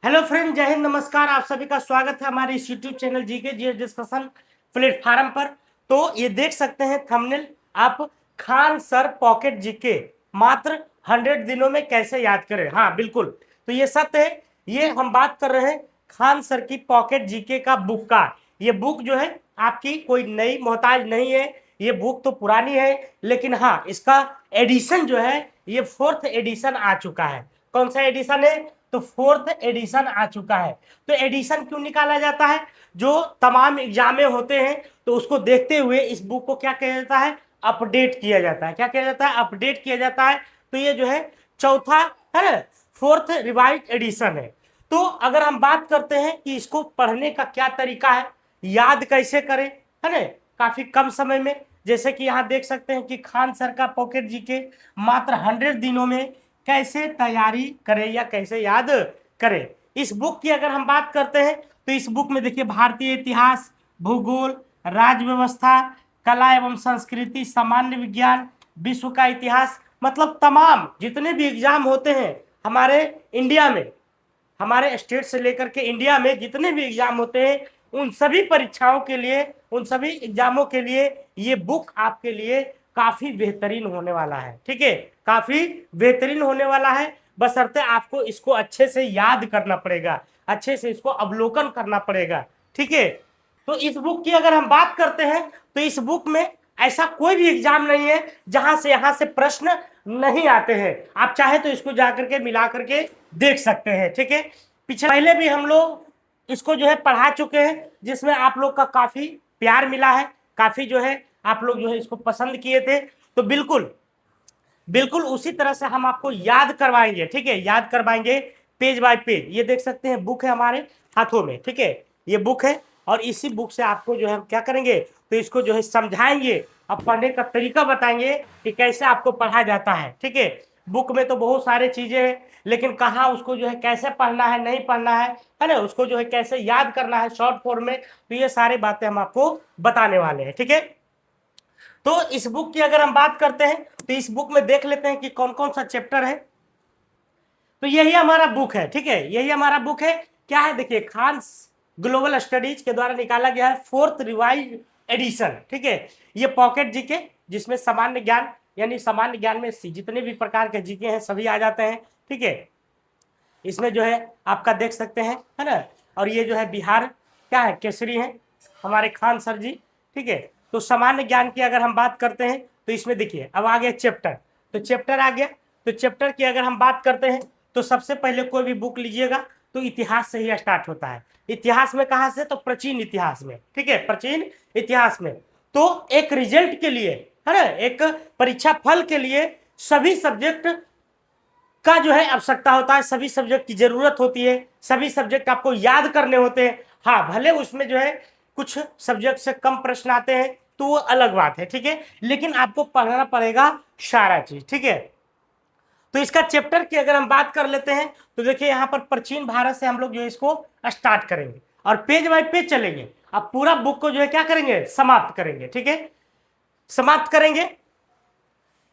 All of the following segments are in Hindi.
हेलो फ्रेंड, जय हिंद, नमस्कार। आप सभी का स्वागत है हमारे इस YouTube channel GK GS discussion platform पर। तो ये देख सकते हैं थंबनेल आप, खान सर पॉकेट जीके मात्र 100 दिनों में कैसे याद करें। हाँ बिल्कुल, तो ये सत्य है। ये हम बात कर रहे हैं खान सर की पॉकेट जीके का बुक का। ये बुक जो है आपकी कोई नई मोहताज नहीं है, ये बुक तो पुरानी है, लेकिन हाँ इसका एडिशन जो है ये 4th एडिशन आ चुका है। कौन सा एडिशन है? तो 4th एडिशन आ चुका है। तो एडिशन क्यों निकाला जाता है? जो तमाम एग्जामें होते हैं तो उसको देखते हुए इस बुक को क्या किया जाता है? अपडेट किया जाता है। क्या किया जाता है? अपडेट किया जाता है। तो ये जो है चौथा है ना, 4th रिवाइज एडिशन है। तो अगर हम बात करते हैं कि इसको पढ़ने का क्या तरीका है, याद कैसे करें, है ना, काफी कम समय में, जैसे कि यहाँ देख सकते हैं कि खान सर का पॉकेट जीके मात्र 100 दिनों में कैसे तैयारी करें या कैसे याद करें। इस बुक की अगर हम बात करते हैं तो इस बुक में देखिए भारतीय इतिहास, भूगोल, राज्य व्यवस्था, कला एवं संस्कृति, सामान्य विज्ञान, विश्व का इतिहास, मतलब तमाम जितने भी एग्जाम होते हैं हमारे इंडिया में, हमारे स्टेट से लेकर के इंडिया में जितने भी एग्जाम होते हैं उन सभी परीक्षाओं के लिए, उन सभी एग्जामों के लिए ये बुक आपके लिए काफी बेहतरीन होने वाला है। ठीक है, काफी बेहतरीन होने वाला है, बशर्ते आपको इसको अच्छे से याद करना पड़ेगा, अच्छे से इसको अवलोकन करना पड़ेगा। ठीक है, तो इस बुक की अगर हम बात करते हैं तो इस बुक में ऐसा कोई भी एग्जाम नहीं है जहां से यहां से प्रश्न नहीं आते हैं। आप चाहे तो इसको जाकर के मिला करके देख सकते हैं। ठीक है, पीछे पहले भी हम लोग इसको जो है पढ़ा चुके हैं, जिसमें आप लोग का काफी प्यार मिला है, काफी जो है आप लोग जो है इसको पसंद किए थे। तो बिल्कुल बिल्कुल उसी तरह से हम आपको याद करवाएंगे। ठीक है, याद करवाएंगे पेज बाय पेज। ये देख सकते हैं बुक है हमारे हाथों में। ठीक है, ये बुक है और इसी बुक से आपको जो है हम क्या करेंगे, तो इसको जो है समझाएंगे, अब पढ़ने का तरीका बताएंगे कि कैसे आपको पढ़ा जाता है। ठीक है, बुक में तो बहुत सारे चीजें हैं, लेकिन कहाँ उसको जो है कैसे पढ़ना है, नहीं पढ़ना है ना, उसको जो है कैसे याद करना है शॉर्ट फॉर्म में, तो ये सारी बातें हम आपको बताने वाले हैं। ठीक है, तो इस बुक की अगर हम बात करते हैं तो इस बुक में देख लेते हैं कि कौन कौन सा चैप्टर है। तो यही हमारा बुक है। ठीक है, यही हमारा बुक है। क्या है देखिए, खान ग्लोबल स्टडीज के द्वारा निकाला गया है 4th रिवाइज एडिशन। ठीक है, ये पॉकेट जीके जिसमें सामान्य ज्ञान, यानी सामान्य ज्ञान में जितने भी प्रकार के जीके हैं सभी आ जाते हैं। ठीक है, इसमें जो है आपका देख सकते हैं, है ना, और ये जो है बिहार क्या है, केसरी है हमारे खान सर जी। ठीक है, तो सामान्य ज्ञान की अगर हम बात करते हैं तो इसमें देखिए अब आ गया चैप्टर, तो चैप्टर आ गया। तो चैप्टर की अगर हम बात करते हैं तो सबसे पहले कोई भी बुक लीजिएगा तो इतिहास से ही स्टार्ट होता है। इतिहास में कहाँ से? तो प्राचीन इतिहास में। ठीक है, प्राचीन इतिहास में। तो एक रिजल्ट के लिए, है ना, एक परीक्षा फल के लिए सभी सब्जेक्ट का जो है आवश्यकता होता है, सभी सब्जेक्ट की जरूरत होती है, सभी सब्जेक्ट आपको याद करने होते हैं। हाँ भले उसमें जो है कुछ सब्जेक्ट से कम प्रश्न आते हैं तो वो अलग बात है। ठीक है, लेकिन आपको पढ़ना पड़ेगा सारा चीज। ठीक है, तो इसका चैप्टर की अगर हम बात कर लेते हैं तो देखिए यहाँ पर प्राचीन भारत से हम लोग जो है इसको स्टार्ट करेंगे और पेज बाय पेज चलेंगे। अब पूरा बुक को जो है क्या करेंगे, समाप्त करेंगे। ठीक है, समाप्त करेंगे,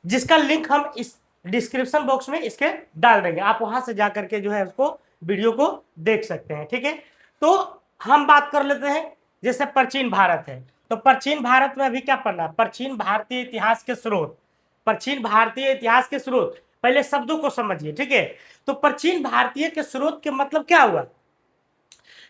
जिसका लिंक हम इस डिस्क्रिप्शन बॉक्स में इसके डाल देंगे, आप वहां से जाकर के जो है उसको वीडियो को देख सकते हैं। ठीक है, तो हम बात कर लेते हैं जैसे प्राचीन भारत है, तो प्राचीन भारत में अभी क्या पढ़ना है? प्राचीन भारतीय इतिहास के स्रोत, प्राचीन भारतीय इतिहास के स्रोत, पहले शब्दों को समझिए। ठीक है, तो प्राचीन भारतीय के स्रोत के मतलब क्या हुआ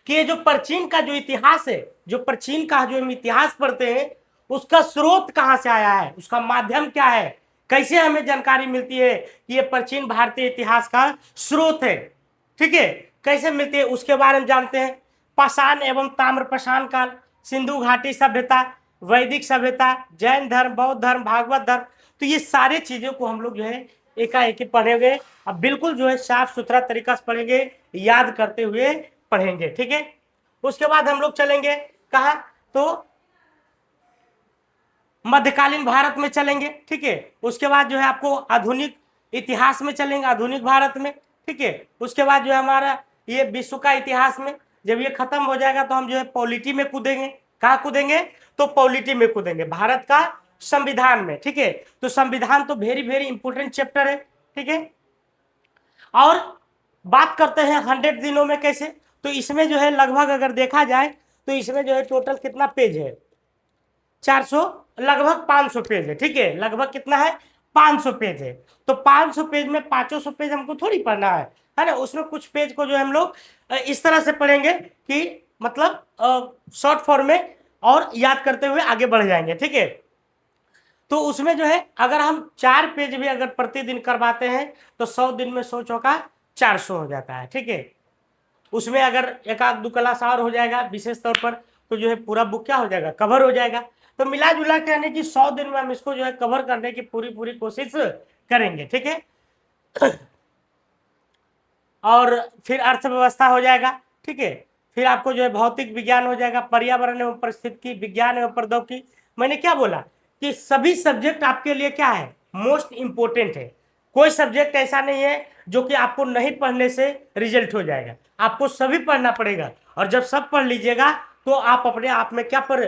कि ये जो प्राचीन का जो इतिहास है, जो प्राचीन का जो हम इतिहास पढ़ते हैं उसका स्रोत कहाँ से आया है, उसका माध्यम क्या है, कैसे हमें जानकारी मिलती है कि ये प्राचीन भारतीय इतिहास का स्रोत है। ठीक है, कैसे मिलती है उसके बारे में जानते हैं। पाषाण एवं ताम्रपाषाण काल, सिंधु घाटी सभ्यता, वैदिक सभ्यता, जैन धर्म, बौद्ध धर्म, भागवत धर्म, तो ये सारे चीजों को हम लोग जो है एकाएक पढ़ेंगे। अब बिल्कुल जो है साफ सुथरा तरीका से पढ़ेंगे, याद करते हुए पढ़ेंगे। ठीक है, उसके बाद हम लोग चलेंगे कहा, तो मध्यकालीन भारत में चलेंगे। ठीक है, उसके बाद जो है आपको आधुनिक इतिहास में चलेंगे, आधुनिक भारत में। ठीक है, उसके बाद जो है हमारा ये विश्व का इतिहास में, जब ये खत्म हो जाएगा तो हम जो है पॉलिटी में कूदेंगे। कहाँ कूदेंगे? तो पॉलिटी में कूदेंगे, भारत का संविधान में। ठीक है, तो संविधान तो वेरी वेरी इंपोर्टेंट चैप्टर है। ठीक है, और बात करते हैं 100 दिनों में कैसे। तो इसमें जो है लगभग अगर देखा जाए तो इसमें जो है टोटल कितना पेज है, 400, लगभग 500 पेज है। ठीक है, लगभग कितना है, 500 पेज है। तो 500 पेज में 500 पेज हमको थोड़ी पढ़ना है ना। उसमें कुछ पेज को जो है हम लोग इस तरह से पढ़ेंगे कि मतलब शॉर्ट फॉर्म में और याद करते हुए आगे बढ़ जाएंगे। ठीक है, तो उसमें जो है अगर हम 4 पेज भी अगर प्रतिदिन करवाते हैं तो 100 दिन में 100 चौका 400 हो जाता है। ठीक है, उसमें अगर एक आध दो क्लास और हो जाएगा विशेष तौर पर तो जो है पूरा बुक क्या हो जाएगा, कवर हो जाएगा। तो मिला जुला के यानी कि 100 दिन में हम इसको जो है कवर करने की पूरी पूरी कोशिश करेंगे। ठीक है, और फिर अर्थव्यवस्था हो जाएगा। ठीक है, फिर आपको जो है भौतिक विज्ञान हो जाएगा, पर्यावरण एवं परिस्थिति विज्ञान एवं प्रौद्योगिकी। मैंने क्या बोला कि सभी सब्जेक्ट आपके लिए क्या है, मोस्ट इंपोर्टेंट है। कोई सब्जेक्ट ऐसा नहीं है जो कि आपको नहीं पढ़ने से रिजल्ट हो जाएगा, आपको सभी पढ़ना पड़ेगा। और जब सब पढ़ लीजिएगा तो आप अपने आप में क्या पर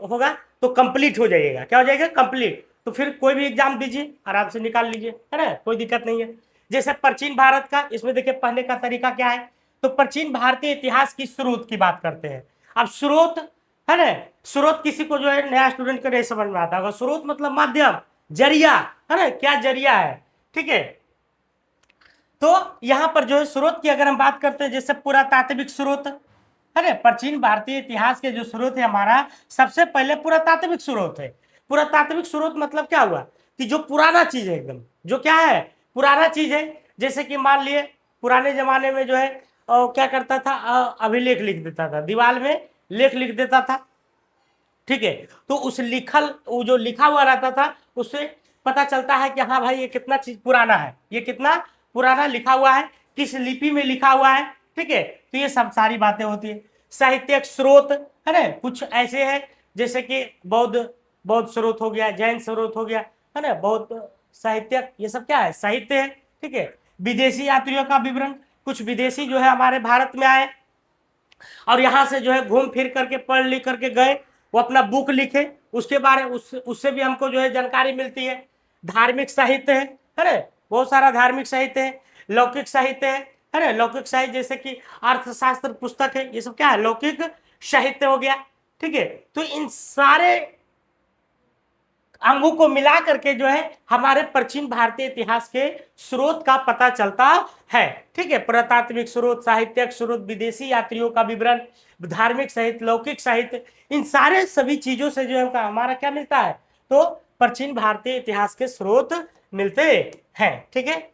होगा, तो कंप्लीट हो जाइएगा। क्या हो जाएगा, कंप्लीट। तो फिर कोई भी एग्जाम दीजिए, आराम से निकाल लीजिए, है ना, कोई दिक्कत नहीं है। जैसे प्राचीन भारत का, इसमें देखिए पढ़ने का तरीका क्या है। तो प्राचीन भारतीय इतिहास की स्रोत की बात करते हैं। अब स्रोत है ना, स्रोत किसी को जो है नया स्टूडेंट को नहीं समझ में आता होगा। स्रोत मतलब माध्यम, जरिया, है ना, क्या जरिया है। ठीक है, तो यहां पर जो है स्रोत की अगर हम बात करते हैं, जैसे पुरातात्विक स्रोत है ना, प्राचीन भारतीय इतिहास के जो स्रोत है हमारा, सबसे पहले पुरातात्विक स्रोत है। पुरातात्विक स्रोत मतलब क्या हुआ कि जो पुराना चीज है, एकदम जो क्या है, पुराना चीज है। जैसे कि मान लिए पुराने जमाने में जो है क्या करता था, अभिलेख लिख देता था, दीवार में लेख लिख देता था। ठीक है, तो उस लिखल, वो जो लिखा हुआ रहता था उससे पता चलता है कि हाँ भाई ये कितना चीज पुराना है, ये कितना पुराना लिखा हुआ है, किस लिपि में लिखा हुआ है। ठीक है, तो ये सब सारी बातें होती है। साहित्यिक स्रोत है ना, कुछ ऐसे है जैसे कि बौद्ध बौद्ध स्रोत हो गया, जैन स्रोत हो गया, है ना, बौद्ध साहित्यिक, ये सब क्या है, साहित्य है। ठीक है, विदेशी यात्रियों का विवरण, कुछ विदेशी जो है हमारे भारत में आए और यहाँ से जो है घूम फिर करके पढ़ लिख करके गए, वो अपना बुक लिखे, उसके बारे उससे भी हमको जो है जानकारी मिलती है। धार्मिक साहित्य है ना, बहुत सारा धार्मिक साहित्य है। लौकिक साहित्य है ना, लौकिक साहित्य जैसे कि अर्थशास्त्र पुस्तक है, ये सब क्या है, लौकिक साहित्य हो गया। ठीक है, तो इन सारे अंगों को मिला करके जो है हमारे प्राचीन भारतीय इतिहास के स्रोत का पता चलता है। ठीक है, पुरातात्विक स्रोत, साहित्यिक स्रोत, विदेशी यात्रियों का विवरण, धार्मिक साहित्य, लौकिक साहित्य, इन सारे सभी चीजों से जो है हमारा क्या मिलता है, तो प्राचीन भारतीय इतिहास के स्रोत मिलते हैं। ठीक है,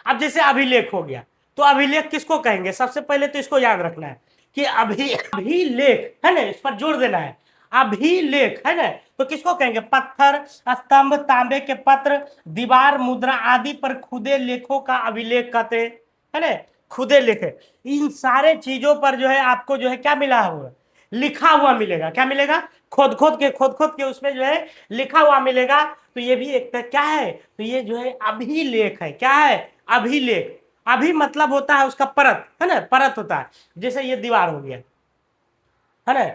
अब जैसे अभिलेख हो गया, तो अभिलेख किसको कहेंगे, सबसे पहले तो इसको याद रखना है कि अभिलेख है ना, इस पर जोर देना है। अभिलेख है ना, तो किसको कहेंगे, पत्थर, स्तंभ, तांबे के पत्र, दीवार, मुद्रा आदि पर खुदे लेखों का अभिलेख कहते हैं, है ना, खुदे लेख। इन सारे चीजों पर जो है आपको जो है क्या मिला हुआ, लिखा हुआ मिलेगा। क्या मिलेगा, खोद खोद के उसमें जो है लिखा हुआ मिलेगा। तो ये भी एक क्या है, तो ये जो है अभिलेख है। क्या है, अभिलेख। अभी मतलब होता है उसका परत, है ना, परत होता है। जैसे ये दीवार हो गया, है ना,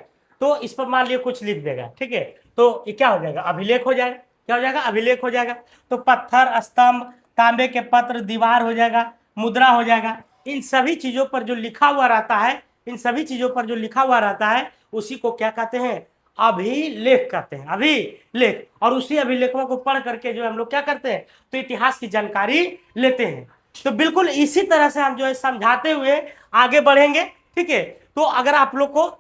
तो इस पर मान लिया कुछ लिख देगा। ठीक है, तो ये क्या हो जाएगा, अभिलेख हो जाएगा। क्या हो जाएगा, अभिलेख हो जाएगा। तो पत्थर, स्तंभ, तांबे के पत्र, दीवार हो जाएगा, मुद्रा हो जाएगा। इन सभी चीजों पर जो लिखा हुआ रहता है, इन सभी चीजों पर जो लिखा हुआ रहता है उसी को क्या कहते हैं, अभिलेख कहते हैं, अभिलेख। और उसी अभिलेखों को पढ़ करके जो हम लोग क्या करते हैं, तो इतिहास की जानकारी लेते हैं। तो बिल्कुल इसी तरह से हम जो है समझाते हुए आगे बढ़ेंगे। ठीक है, तो अगर आप लोग को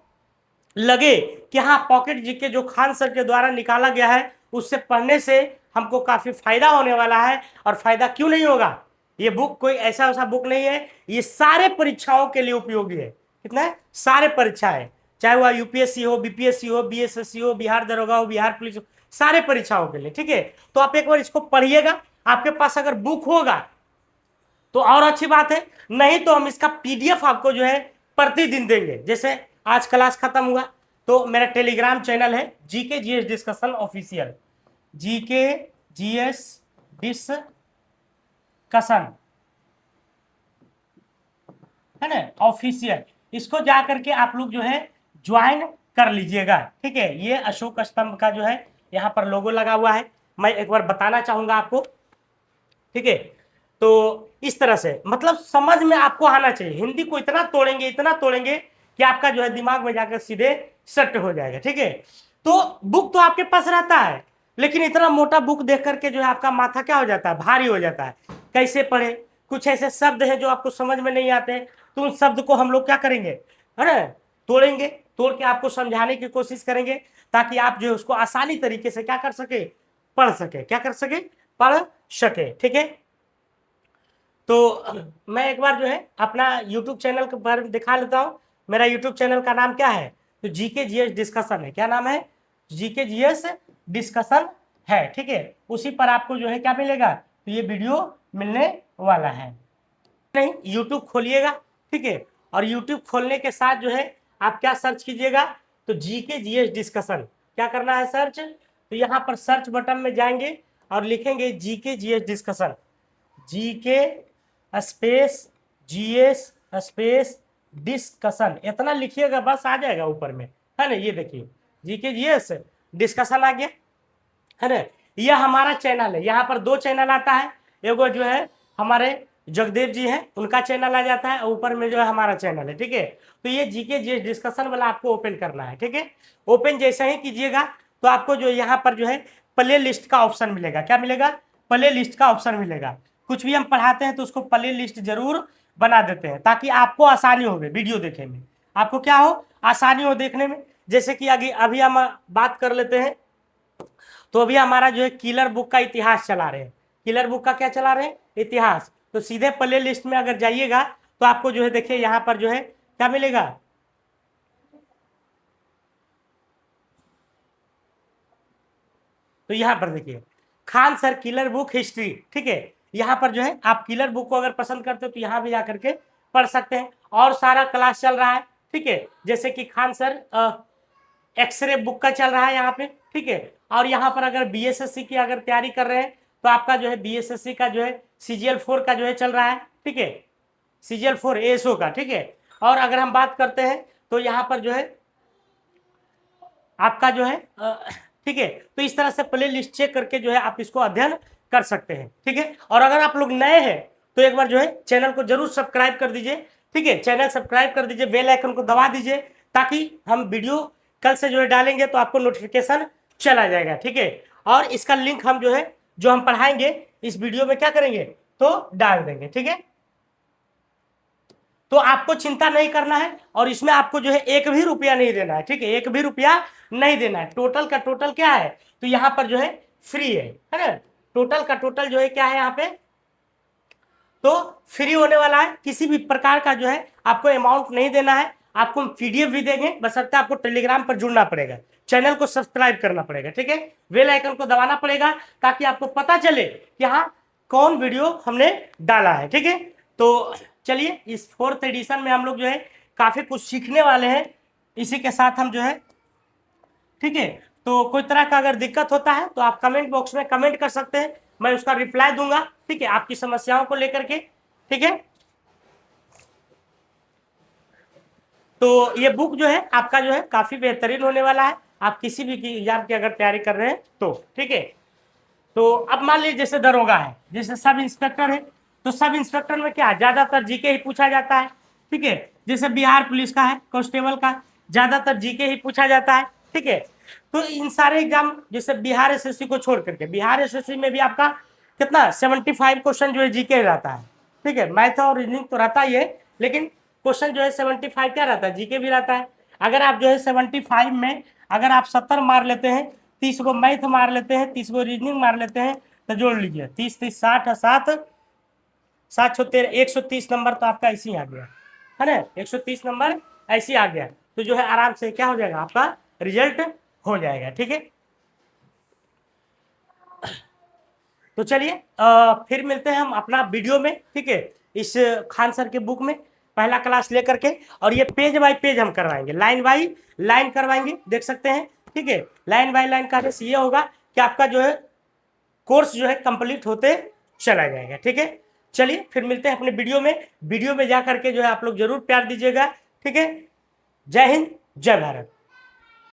लगे कि हाँ पॉकेट जीके जो खान सर के द्वारा निकाला गया है उससे पढ़ने से हमको काफी फायदा होने वाला है, और फायदा क्यों नहीं होगा, ये बुक कोई ऐसा वैसा बुक नहीं है, ये सारे परीक्षाओं के लिए उपयोगी है। कितना है, सारे परीक्षाएं, चाहे वह यूपीएससी हो, बीपीएससी हो, बीएसएससी हो, बिहार दरोगा हो, बिहार पुलिस हो, सारे परीक्षाओं के लिए। ठीक है, तो आप एक बार इसको पढ़िएगा। आपके पास अगर बुक होगा तो और अच्छी बात है, नहीं तो हम इसका पीडीएफ आपको जो है प्रतिदिन देंगे। जैसे आज क्लास खत्म हुआ तो मेरा टेलीग्राम चैनल है GK GS discussion official, GK GS discussion, है ना, ऑफिशियल। इसको जा करके आप लोग जो है ज्वाइन कर लीजिएगा। ठीक है, ये अशोक स्तंभ का जो है यहाँ पर लोगो लगा हुआ है, मैं एक बार बताना चाहूंगा आपको। ठीक है, तो इस तरह से मतलब समझ में आपको आना चाहिए। हिंदी को इतना तोड़ेंगे कि आपका जो है दिमाग में जाकर सीधे सेट हो जाएगा। ठीक है, तो बुक तो आपके पास रहता है, लेकिन इतना मोटा बुक देख करके जो है आपका माथा क्या हो जाता है, भारी हो जाता है। कैसे पढ़े, कुछ ऐसे शब्द हैं जो आपको समझ में नहीं आते, तो उन शब्द को हम लोग क्या करेंगे, है ना, तोड़ेंगे, तोड़ के आपको समझाने की कोशिश करेंगे, ताकि आप जो है उसको आसानी तरीके से क्या कर सके, पढ़ सके, क्या कर सके, पढ़ सके। ठीक है, तो मैं एक बार जो है अपना YouTube चैनल के बारे में दिखा लेता हूँ। मेरा YouTube चैनल का नाम क्या है, तो जीके जीएस डिस्कशन है। क्या नाम है, जीके जीएस डिस्कशन है। ठीक है, उसी पर आपको जो है क्या मिलेगा, तो ये वीडियो मिलने वाला है। नहीं, YouTube खोलिएगा। ठीक है, और YouTube खोलने के साथ जो है आप क्या सर्च कीजिएगा, तो जीके जीएस डिस्कशन, क्या करना है, सर्च। तो यहाँ पर सर्च बटन में जाएंगे और लिखेंगे GK GS discussion, GK space GS space discussion, इतना लिखिएगा बस, आ जाएगा ऊपर में, है ना। ये देखिए जीके जीएस डिस्कशन आ गया, है ना। यह हमारा चैनल है, यहाँ पर दो चैनल आता है, एगो जो है हमारे जगदेव जी हैं, उनका चैनल आ जाता है, ऊपर में जो है हमारा चैनल है। ठीक है, तो ये जीके जीएस डिस्कशन वाला आपको ओपन करना है। ठीक है, ओपन जैसे ही कीजिएगा तो आपको जो यहाँ पर जो है प्ले लिस्ट का ऑप्शन मिलेगा। क्या मिलेगा, प्ले लिस्ट का ऑप्शन मिलेगा। कुछ भी हम पढ़ाते हैं तो उसको प्ले लिस्ट जरूर बना देते हैं, ताकि आपको आसानी हो वीडियो देखने में, आपको क्या हो, आसानी हो देखने में। जैसे कि अभी हम बात कर लेते हैं, तो अभी हमारा जो है किलर बुक का इतिहास चला रहे हैं। किलर बुक का क्या चला रहे हैं, इतिहास। तो सीधे प्ले लिस्ट में अगर जाइएगा तो आपको जो है देखिए यहाँ पर जो है क्या मिलेगा, तो यहाँ पर देखिए Khan sir killer book history. ठीक है, यहाँ पर जो है आप किलर बुक को अगर पसंद करते हो तो यहाँ भी जा करके पढ़ सकते हैं, और सारा क्लास चल रहा है। ठीक है, जैसे कि खान सर एक्सरे बुक का चल रहा है यहाँ पे। ठीक है, और यहाँ पर अगर बीएसएससी की अगर तैयारी कर रहे हैं तो आपका जो है बीएसएससी का जो है CGL4 का जो है चल रहा है। ठीक है, CGL4 ASO का। ठीक है, और अगर हम बात करते हैं तो यहाँ पर जो है आपका जो है ठीक है, तो इस तरह से प्ले लिस्ट चेक करके जो है आप इसको अध्ययन कर सकते हैं। ठीक है, और अगर आप लोग नए हैं तो एक बार जो है चैनल को जरूर सब्सक्राइब कर दीजिए। ठीक है, चैनल सब्सक्राइब कर दीजिए, बेल आइकन को दबा दीजिए, ताकि हम वीडियो कल से जो है डालेंगे तो आपको नोटिफिकेशन चला जाएगा। ठीक है, और इसका लिंक हम जो है जो हम पढ़ाएंगे इस वीडियो में क्या करेंगे, तो डाल देंगे। ठीक है, तो आपको चिंता नहीं करना है, और इसमें आपको जो है 1 भी रुपया नहीं देना है। ठीक है, 1 भी रुपया नहीं देना है। टोटल का टोटल क्या है, तो यहाँ पर जो है फ्री है ना। टोटल का टोटल जो है क्या है यहाँ पे, तो फ्री होने वाला है। किसी भी प्रकार का जो है आपको अमाउंट नहीं देना है। आपको हम PDF भी देंगे, बशर्ते आपको टेलीग्राम पर जुड़ना पड़ेगा, चैनल को सब्सक्राइब करना पड़ेगा। ठीक है, बेल आइकन को दबाना पड़ेगा, ताकि आपको पता चले कि हाँ कौन वीडियो हमने डाला है। ठीक है, तो चलिए इस 4th एडिशन में हम लोग जो है काफी कुछ सीखने वाले हैं। इसी के साथ हम जो है, ठीक है, तो कोई तरह का अगर दिक्कत होता है तो आप कमेंट बॉक्स में कमेंट कर सकते हैं, मैं उसका रिप्लाई दूंगा। ठीक है, आपकी समस्याओं को लेकर के। ठीक है, तो ये बुक जो है आपका जो है काफी बेहतरीन होने वाला है, आप किसी भी एग्जाम की अगर तैयारी कर रहे हैं तो। ठीक है, तो अब मान लीजिए जैसे दरोगा है, जैसे सब इंस्पेक्टर है, तो सब इंस्पेक्टर में क्या ज्यादातर जीके ही पूछा जाता है। ठीक है, जैसे बिहार पुलिस का है, कांस्टेबल का, ज्यादातर जीके ही पूछा जाता है। ठीक है, तो इन सारे एग्जाम जैसे बिहार एसएससी को छोड़ करके, बिहार एसएससी में भी आपका कितना 75 क्वेश्चन जो है जीके रहता है। ठीक है, मैथ और रीजनिंग तो रहता ही है, लेकिन क्वेश्चन जो है 75 क्या रहता है, जीके भी रहता है। अगर आप जो है 75 में अगर आप 70 मार लेते हैं, 30 को मैथ मार लेते हैं, 30 को रीजनिंग मार लेते हैं, तो जोड़ लीजिए 30 30 60 7 7 13 130 नंबर तो आपका ऐसे ही आ गया, है ना। 130 नंबर ऐसे ही आ गया, तो जो है आराम से क्या हो जाएगा, आपका रिजल्ट हो जाएगा। ठीक है, तो चलिए फिर मिलते हैं हम अपना वीडियो में। ठीक है, इस खान सर के बुक में पहला क्लास लेकर के, और ये पेज बाय पेज हम करवाएंगे, लाइन बाय लाइन करवाएंगे, देख सकते हैं। ठीक है, लाइन बाय लाइन करने से ये होगा कि आपका जो है कोर्स जो है कंप्लीट होते चला जाएगा। ठीक है, चलिए फिर मिलते हैं अपने वीडियो में जा करके जो है आप लोग जरूर प्यार दीजिएगा। ठीक है, जय हिंद, जय भारत।